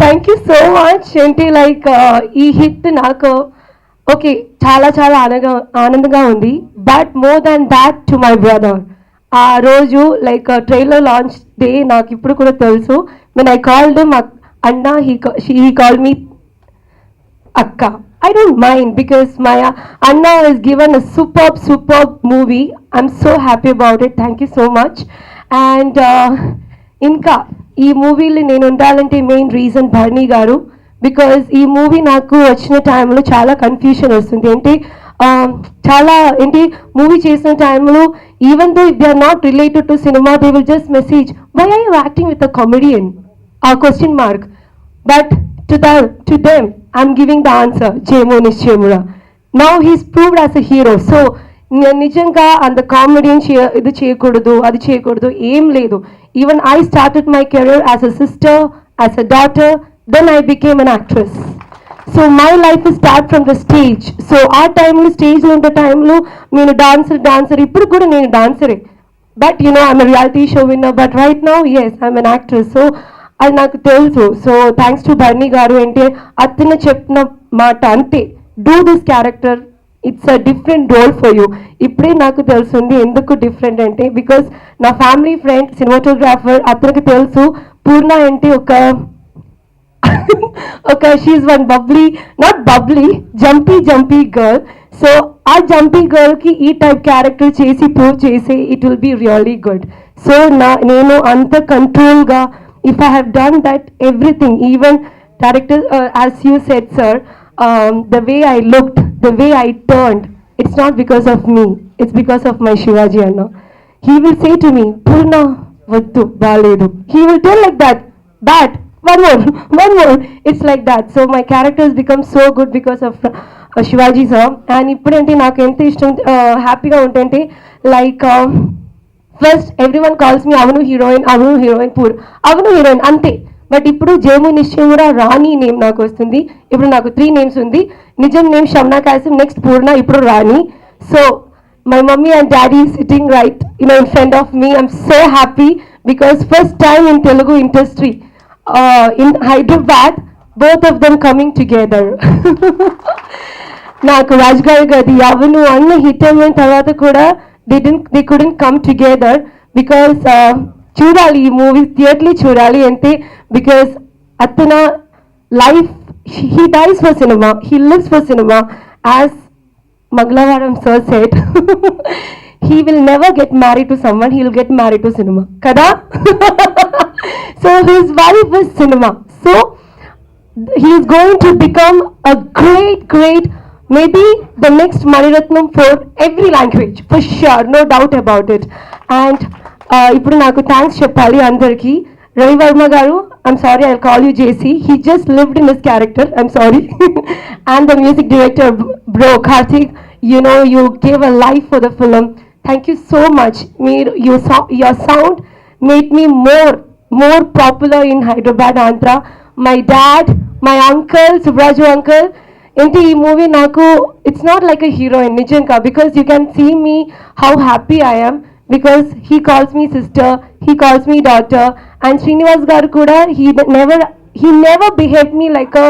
Thank you so much. ఏంటి like ఈ hit నాకు ఓకే చాలా చాలా ఆనందంగా ఉంది. But more than that to my brother, ఆ రోజు లైక్ ట్రైలర్ లాంచ్ డే నాకు ఇప్పుడు కూడా తెలుసు. వెన్ ఐ కాల్డ్ అన్నా, he call me akka. I don't mind because my Anna has given a superb movie. I'm so happy about it. Thank you so much. And ఇంకా ఈ మూవీలో నేను ఉండాలంటే main reason Bharani garu. Because ఈ movie నాకు వచ్చిన టైంలో చాలా కన్ఫ్యూషన్ వస్తుంది. ఏంటి చాలా ఏంటి మూవీ చేసిన టైంలో even though they are not related to cinema, they will just message why are you acting with a comedian, a question mark. But to them I'm giving the answer, Jemu Nishchemura. Now he's proved as a hero. So నిజంగా అంత comedy ఇది చేయకూడదు అది చేయకూడదు ఏం లేదు. Even I started my career as a sister, as a daughter, then I became an actress. So my life start from the stage. So ఆ టైంలో స్టేజ్లో ఉండే టైంలో నేను డాన్సర్ ఇప్పుడు కూడా నేను డాన్సరే. But I'm reality show winner. But right now as I'm an actress. So అది నాకు తెలుసు. So thanks to Bharani garu. అంటే అతను చెప్పిన మాట అంతే, do this character, it's a different role for you. ఇప్పుడే నాకు తెలుస్తుంది ఎందుకు డిఫరెంట్ అంటే, బికాస్ నా ఫ్యామిలీ ఫ్రెండ్ సినిమాటోగ్రాఫర్ అతనికి తెలుసు పూర్ణ అంటే ఒక she one not bubbly jumpy girl. So ఆ జంపీ గర్ల్కి ఈ టైప్ క్యారెక్టర్ చేసి ప్రూవ్ చేసి it will be really good. So నేను అంత కంట్రోల్గా, if I have done that everything, even director, as you said sir, the way I looked, the way I turned, it's not because of me, it's because of my Shivaji Anna. He will say to me, Purna vaddu baledu, he will tell like that, one more, it's like that. So my character has become so good because of Shivaji sir. And ippudante naaku enta ishtam happy ga untante, like first everyone calls me అవను heroine అవను heroine అంతే. But ఇప్పుడు జేము నిశ్చయమురా రాణి name నాకు వస్తుంది. ఇప్పుడు నాకు 3 names ఉంది. నిజం నేమ్ షమ్నా కాసిం, నెక్స్ట్ పూర్ణ, ఇప్పుడు Rani. So my mummy and daddy sitting right in front of me. I'm so happy because first time in Telugu industry in Hyderabad both of them coming together. నాకు రాజుగారి గది అవను అన్న హిట్ అయిన తర్వాత కూడా they couldn't come together because చూడాలి ఈ movie థియేటర్లీ చూడాలి అంతే. బికాస్ అతన life, he dies for cinema, he lives for cinema. As Mangalavaram sir said, he will never get married to someone, he will get married to cinema kada. So his wife is cinema. So he is going to become a great maybe the next Maniratnam for every language, for sure, no doubt about it. And ఇప్పుడు నాకు thanks చెప్పాలి అందరికీ. రవి వర్మ గారు, I'm sorry, I call you JC, he just lived in this character, I'm sorry. And the music director bro Karthik, you gave a life for the film. Thank you so much. Your sound made me more popular in Hyderabad, Andhra. My dad, my uncle, Subraju uncle, ఏంటి ఈ movie నాకు it's not like a heroine నిజంగా. Because you can see me how happy I am because he calls me sister, he calls me daughter. And Srinivas garu కూడా he never behave me like a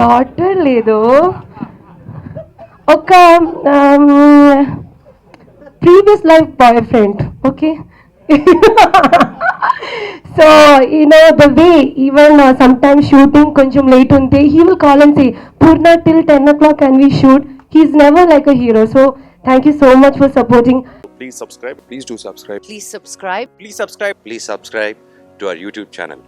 daughter, లేదు ఒక previous life boyfriend. Okay. So the way even sometimes shooting koncham late unte, he will call and say Purna till 10 o'clock can we shoot. He's never like a hero. So thank you so much for supporting. Please subscribe, please do subscribe, please subscribe to our YouTube channel.